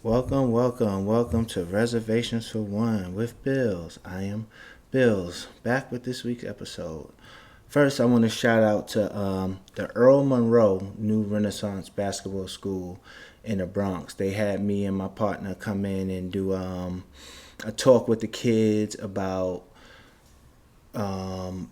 Welcome to Reservations for One with Bills. I am Bills, back with this week's episode. First, I want to shout out to the Earl Monroe New Renaissance Basketball School in the Bronx. They had me and my partner come in and do a talk with the kids about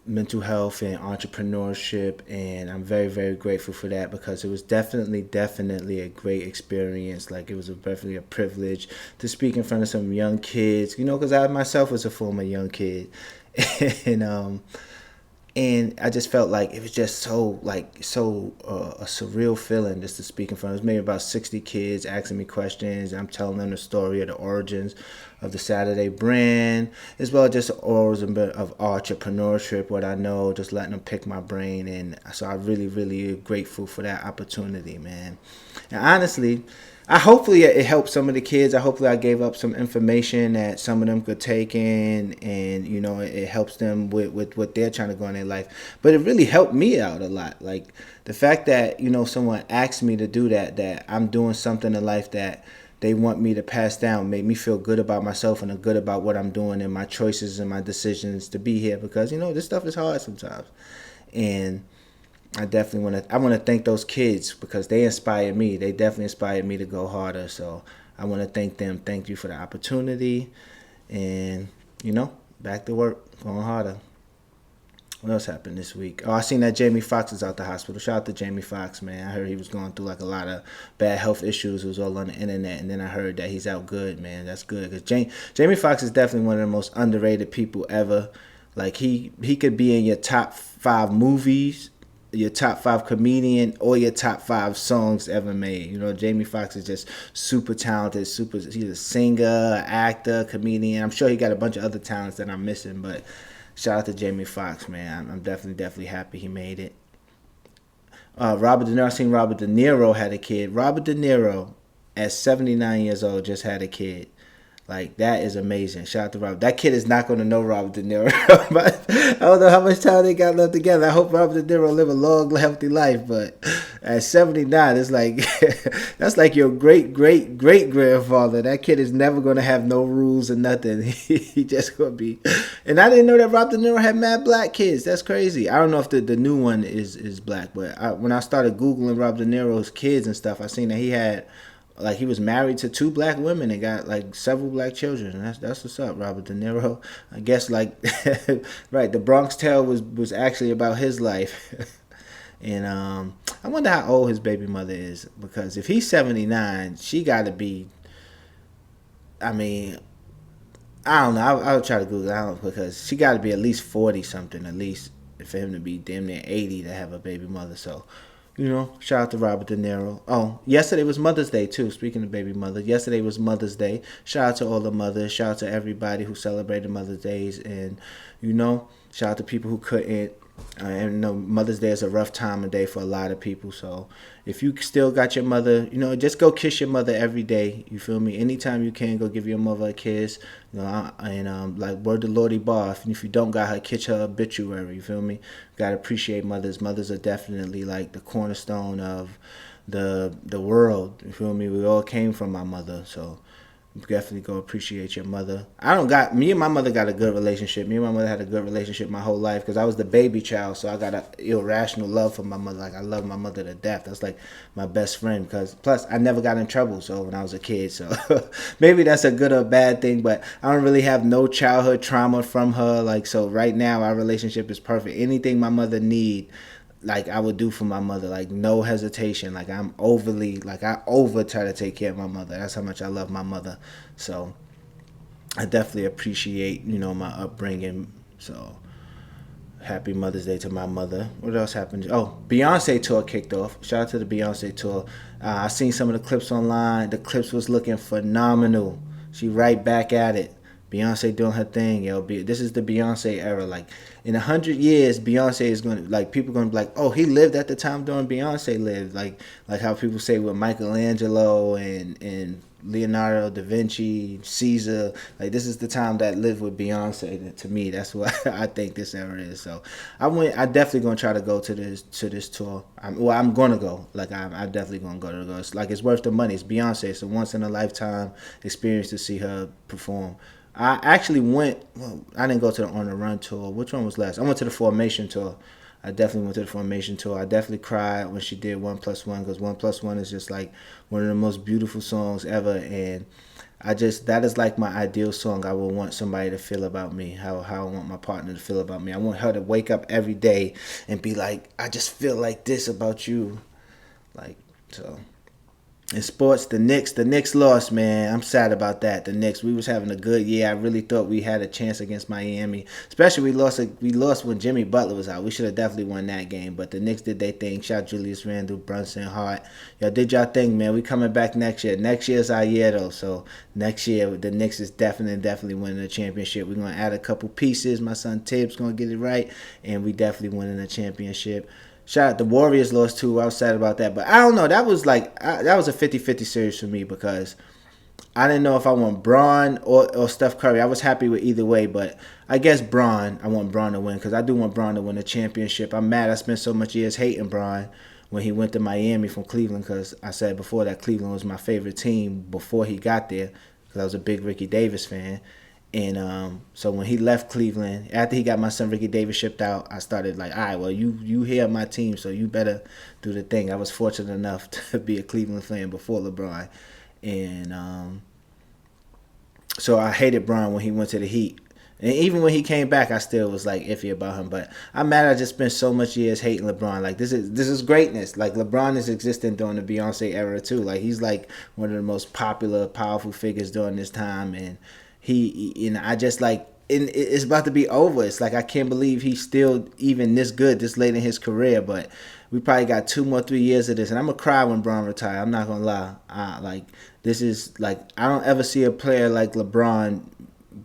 mental health and entrepreneurship, and I'm very very grateful for that because it was definitely a great experience. Like, it was definitely a privilege to speak in front of some young kids, because I myself was a former young kid. And I just felt like it was just a surreal feeling just to speak in front. It was maybe about 60 kids asking me questions. I'm telling them the story of the origins of the Saturday brand, as well as just the origin of entrepreneurship, what I know, just letting them pick my brain. And so I really grateful for that opportunity, man. And honestly, I hopefully it helped some of the kids. I gave up some information that some of them could take in, and it helps them with what they're trying to go in their life. But it really helped me out a lot. Like, the fact that someone asked me to do that I'm doing something in life that they want me to pass down, made me feel good about myself and good about what I'm doing and my choices and my decisions to be here, because this stuff is hard sometimes. And I definitely want to thank those kids because they inspired me. They definitely inspired me to go harder. So I want to thank them. Thank you for the opportunity, and back to work, going harder. What else happened this week? Oh, I seen that Jamie Foxx is out the hospital. Shout out to Jamie Foxx, man. I heard he was going through like a lot of bad health issues. It was all on the internet, and then I heard that he's out good, man. That's good, because Jamie Foxx is definitely one of the most underrated people ever. Like, he could be in your top 5 movies, your top 5 comedian, or your top 5 songs ever made. Jamie Foxx is just super talented. He's a singer, actor, comedian. I'm sure he got a bunch of other talents that I'm missing, but shout out to Jamie Foxx, man. I'm definitely happy he made it. Robert De Niro. I seen Robert De Niro had a kid. Robert De Niro, at 79 years old, just had a kid. Like, that is amazing. Shout out to Robert. That kid is not going to know Robert De Niro. But I don't know how much time they got left together. I hope Robert De Niro live a long, healthy life. But at 79, it's like that's like your great grandfather. That kid is never going to have no rules or nothing. He just going to be. And I didn't know that Robert De Niro had mad black kids. That's crazy. I don't know if the new one is black, but when I started Googling Robert De Niro's kids and stuff, I seen that he was married to 2 black women and got like several black children. And that's what's up, Robert De Niro. I guess, like, right, the Bronx Tale was actually about his life. And I wonder how old his baby mother is, because if he's 79, she got to be. I mean, I don't know. I'll try to Google it out, because she got to be at least 40 something, at least, for him to be damn near 80 to have a baby mother. So, shout out to Robert De Niro. Oh, yesterday was Mother's Day, too. Speaking of baby mother, yesterday was Mother's Day. Shout out to all the mothers. Shout out to everybody who celebrated Mother's Days. And, shout out to people who couldn't. And Mother's Day is a rough time of day for a lot of people. So if you still got your mother, just go kiss your mother every day. You feel me? Anytime you can, go give your mother a kiss. And like, word to Lordy Bar, if you don't got her, kiss her obituary. You feel me? Gotta appreciate mothers. Mothers are definitely like the cornerstone of the world. You feel me? We all came from our mother, so definitely go appreciate your mother. Me and my mother got a good relationship. Me and my mother had a good relationship my whole life, because I was the baby child, so I got an irrational love for my mother. Like, I love my mother to death. That's like my best friend, because plus I never got in trouble so when I was a kid, so maybe that's a good or bad thing, but I don't really have no childhood trauma from her. Like, so right now our relationship is perfect. Anything my mother need, like, I would do for my mother, like, no hesitation. Like, I over try to take care of my mother. That's how much I love my mother. So I definitely appreciate, my upbringing. So happy Mother's Day to my mother. What else happened? Oh, Beyonce tour kicked off. Shout out to the Beyonce tour. I seen some of the clips online. The clips was looking phenomenal. She right back at it. Beyonce doing her thing, yo. This is the Beyonce era. Like in 100 years, Beyonce is gonna like people gonna be like, oh, he lived at the time during Beyonce lived. Like how people say with Michelangelo and Leonardo da Vinci, Caesar. Like this is the time that lived with Beyonce. To me, that's what I think this era is. So I definitely gonna try to go to this tour. I'm gonna go. Like I'm definitely gonna go to go. It's like it's worth the money. It's Beyonce. It's a once in a lifetime experience to see her perform. I actually went. Well, I didn't go to the On the Run tour. Which one was last? I went to the Formation tour. I definitely went to the Formation tour. I definitely cried when she did 1+1 because 1+1 is just like one of the most beautiful songs ever, and that is like my ideal song. I would want somebody to feel about me. How I want my partner to feel about me. I want her to wake up every day and be like, I just feel like this about you, like so. In sports, the Knicks lost, man. I'm sad about that. The Knicks, we was having a good year. I really thought we had a chance against Miami. Especially we lost when Jimmy Butler was out. We should have definitely won that game. But the Knicks did their thing. Shot Julius Randle, Brunson, Hart. Y'all did y'all thing, man. We coming back next year. Next year's our year though. So next year the Knicks is definitely winning the championship. We're gonna add a couple pieces. My son Tibbs gonna get it right, and we definitely winning the championship. Shout out the Warriors lost too. I was sad about that. But I don't know. That was that was a 50-50 series for me because I didn't know if I want Braun or Steph Curry. I was happy with either way, but I guess Braun. I want Braun to win because I do want Braun to win a championship. I'm mad I spent so much years hating Braun when he went to Miami from Cleveland because I said before that Cleveland was my favorite team before he got there because I was a big Ricky Davis fan. And so when he left Cleveland, after he got my son Ricky Davis shipped out, I started like, all right, well, you here on my team, so you better do the thing. I was fortunate enough to be a Cleveland fan before LeBron. And so I hated Bron when he went to the Heat. And even when he came back, I still was like iffy about him. But I'm mad I just spent so much years hating LeBron. Like this is greatness. Like LeBron is existing during the Beyonce era too. Like he's like one of the most popular, powerful figures during this time. And I just like it's about to be over. It's like I can't believe he's still even this good this late in his career. But we probably got 2 more 3 years of this, and I'm gonna cry when Bron retire. I'm not gonna lie. Like this is like I don't ever see a player like LeBron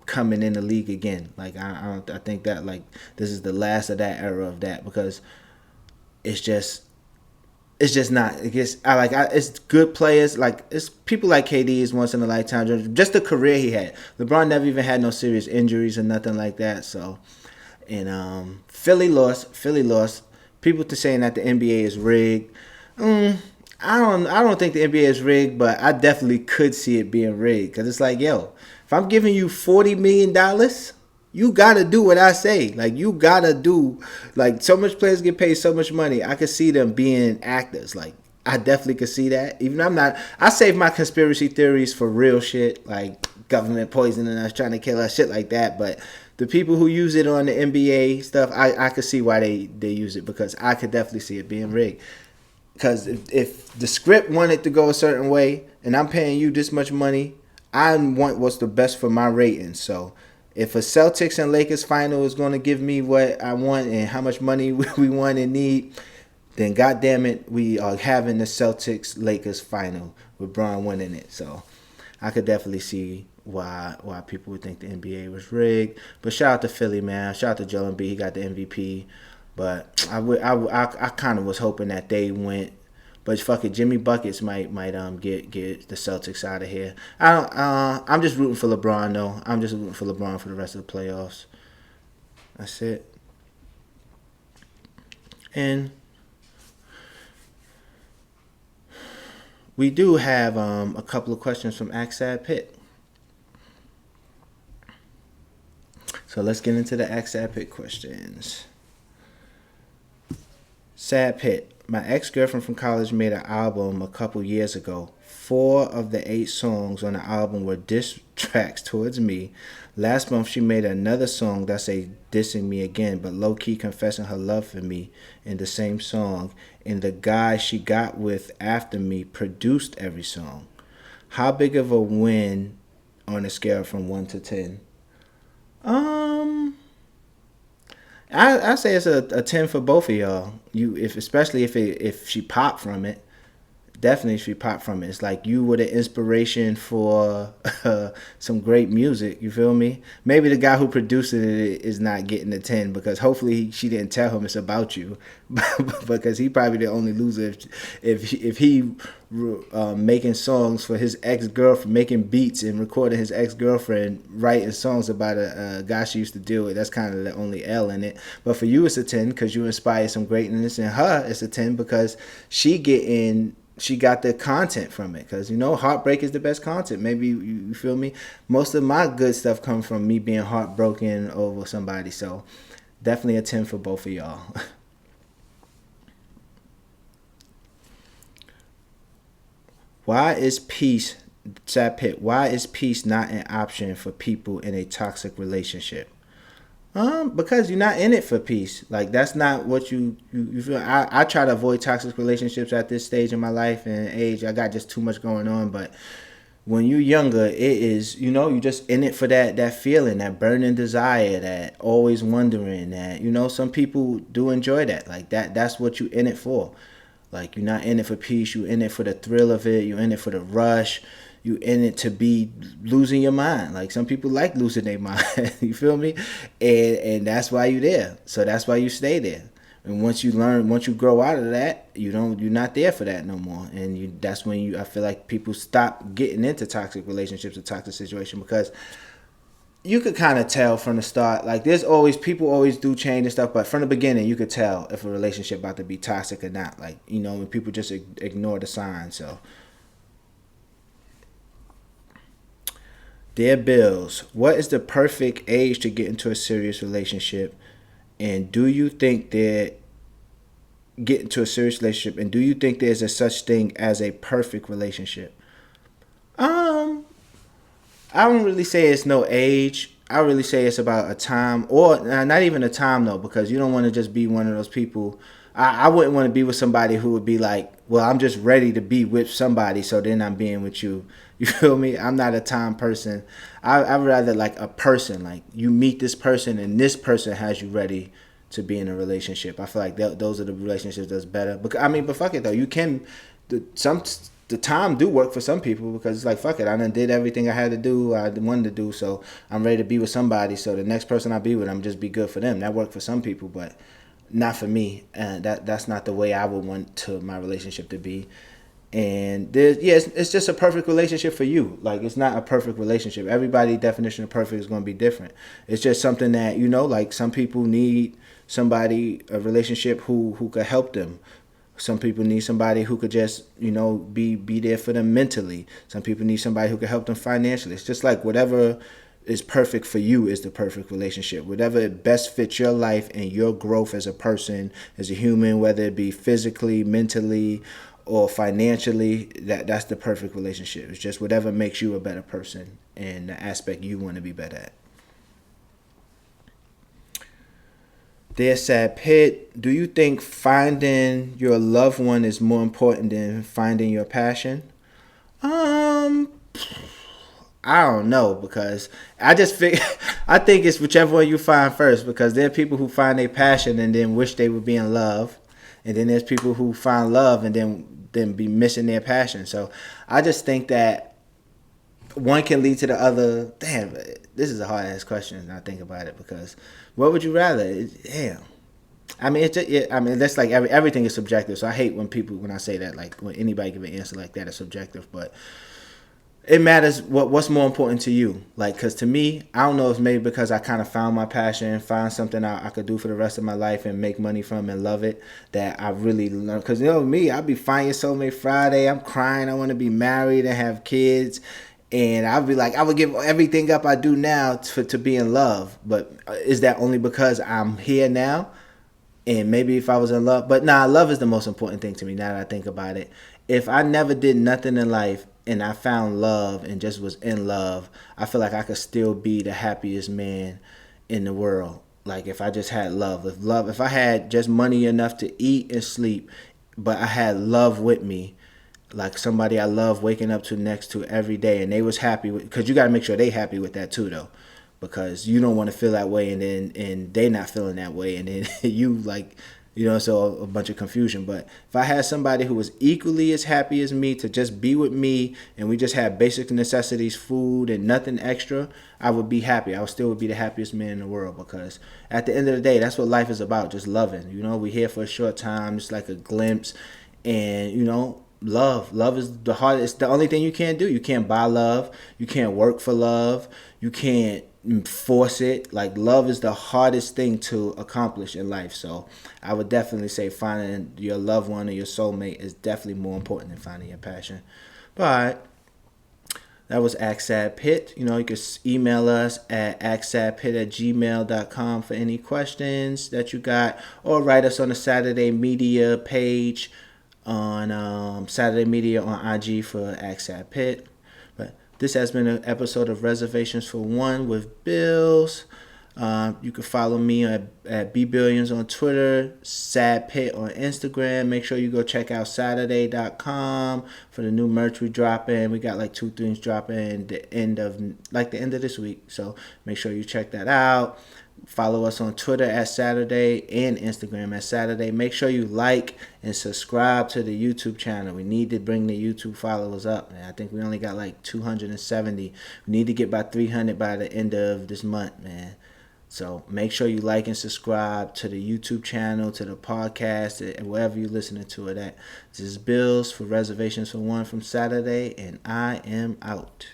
coming in the league again. Like I think that like this is the last of that era of that because it's just not. It's good players. Like it's people like KD is once in a lifetime. Just the career he had. LeBron never even had no serious injuries or nothing like that. So, and Philly lost. People to saying that the NBA is rigged. I don't think the NBA is rigged, but I definitely could see it being rigged because it's like, yo, if I'm giving you $40 million, you gotta do what I say. Like you gotta do like so much players get paid so much money. I could see them being actors. Like I definitely could see that. Even I'm not. I save my conspiracy theories for real shit, like government poisoning us, trying to kill us, shit like that. But the people who use it on the NBA stuff, I could see why they use it because I could definitely see it being rigged. Because if the script wanted to go a certain way and I'm paying you this much money, I want what's the best for my ratings. So if a Celtics and Lakers final is going to give me what I want and how much money we want and need, then goddamn it, we are having the Celtics Lakers final with Bron winning it. So I could definitely see why people would think the NBA was rigged. But shout out to Philly, man. Shout out to Joel Embiid. He got the MVP. But I kind of was hoping that they went. But fuck it, Jimmy Buckets might get the Celtics out of here. I'm just rooting for LeBron though. I'm just rooting for LeBron for the rest of the playoffs. That's it. And we do have a couple of questions from Axad Pitt. So let's get into the Axad Pitt questions. Sad Pitt. My ex-girlfriend from college made an album a couple years ago. 4 of the 8 songs on the album were diss tracks towards me. Last month, she made another song that's a dissing me again, but low-key confessing her love for me in the same song. And the guy she got with after me produced every song. How big of a win on a scale from 1 to 10? I say it's a 10 for both of y'all. Especially if she popped from it, definitely should pop from it. It's like you were the inspiration for some great music. You feel me? Maybe the guy who produced it is not getting a 10 because hopefully she didn't tell him it's about you, because he probably the only loser if he making songs for his ex girlfriend, making beats and recording his ex girlfriend, writing songs about a guy she used to deal with. That's kind of the only L in it. But for you, it's a 10 because you inspire some greatness, and her, it's a 10 because she got the content from it, because heartbreak is the best content. Maybe you feel me. Most of my good stuff comes from me being heartbroken over somebody. So definitely a 10 for both of y'all. Why is peace, Sad Pit, why is peace not an option for people in a toxic relationship? Because you're not in it for peace. Like, that's not what you feel. I try to avoid toxic relationships at this stage in my life and age. I got just too much going on. But when you're younger, it is, you just in it for that feeling, that burning desire, that always wondering, that, some people do enjoy that. Like, that's what you in it for. Like, you're not in it for peace. You're in it for the thrill of it. You're in it for the rush. You in it to be losing your mind. Like, some people like losing their mind. You feel me? And that's why you're there. So that's why you stay there. And once you grow out of that, you're not there for that no more. And that's when I feel like people stop getting into toxic relationships or toxic situation, because you could kind of tell from the start. Like, people always do change and stuff, but from the beginning you could tell if a relationship about to be toxic or not. Like, when people just ignore the signs. So, dear Bills, what is the perfect age to get into a serious relationship? And do you think that get into a serious relationship? And do you think there's a such thing as a perfect relationship? I don't really say it's no age. I really say it's about a time, or not even a time though, because you don't want to just be one of those people. I wouldn't want to be with somebody who would be like, well, I'm just ready to be with somebody, so then I'm being with you. You feel me? I'm not a time person. I'd rather like a person. Like, you meet this person and this person has you ready to be in a relationship. I feel like those are the relationships that's better. But fuck it though. You can, the time do work for some people, because it's like, fuck it, I done did everything I had to do, I wanted to do, so I'm ready to be with somebody. So the next person I be with, I'm just be good for them. That worked for some people, but not for me. And that's not the way I would want my relationship to be. And it's just a perfect relationship for you. Like, it's not a perfect relationship. Everybody's definition of perfect is going to be different. It's just something that, like, some people need a relationship who could help them. Some people need somebody who could just, be there for them mentally. Some people need somebody who could help them financially. It's just like whatever is perfect for you is the perfect relationship. Whatever best fits your life and your growth as a person, as a human, whether it be physically, mentally, or financially, that's the perfect relationship. It's just whatever makes you a better person and the aspect you want to be better at. Dear Sad Pit, do you think finding your loved one is more important than finding your passion? I don't know, because I think it's whichever one you find first, because there are people who find their passion and then wish they would be in love, and then there's people who find love and then be missing their passion. So I just think that one can lead to the other. Damn, this is a hard ass question when I think about it, because what would you rather? Damn. That's like everything is subjective. So I hate when I say that, like, when anybody give an answer like that is subjective. But it matters what's more important to you. Like, because to me, I don't know if maybe because I kind of found my passion, find something I could do for the rest of my life and make money from and love it, that I really learned. Because, me, I'll be finding Soulmate Friday. I'm crying. I want to be married and have kids. And I'll be like, I would give everything up I do now to be in love. But is that only because I'm here now? And maybe if I was in love. But nah, love is the most important thing to me now that I think about it. If I never did nothing in life and I found love and just was in love, I feel like I could still be the happiest man in the world. Like, if I just had love. If I had just money enough to eat and sleep, but I had love with me, like somebody I love waking up to next to every day, and they was happy with, because you got to make sure they happy with that too though, because you don't want to feel that way and they not feeling that way, and then you like So a bunch of confusion. But if I had somebody who was equally as happy as me to just be with me, and we just had basic necessities, food and nothing extra, I would be happy. I still would be the happiest man in the world, because at the end of the day, that's what life is about, just loving. We're here for a short time, just like a glimpse. And love is the hardest. It's the only thing you can't do. You can't buy love. You can't work for love. You can't force it. Like, love is the hardest thing to accomplish in life. So I would definitely say finding your loved one or your soulmate is definitely more important than finding your passion. But that was Axad Pit. You can email us at axadpit@gmail.com for any questions that you got, or write us on the Saturday Media page on Saturday Media on IG for Axad Pit. But this has been an episode of Reservations for One with Bills. You can follow me at Bbillions on Twitter, Sad Pit on Instagram. Make sure you go check out Saturday.com for the new merch we dropping. We got like 2 things dropping the end of this week. So make sure you check that out. Follow us on Twitter at Saturday and Instagram at Saturday. Make sure you like and subscribe to the YouTube channel. We need to bring the YouTube followers up, man. I think we only got like 270. We need to get by 300 by the end of this month, man. So make sure you like and subscribe to the YouTube channel, to the podcast, and wherever you're listening to it at. This is Bills for Reservations for One from Saturday, and I am out.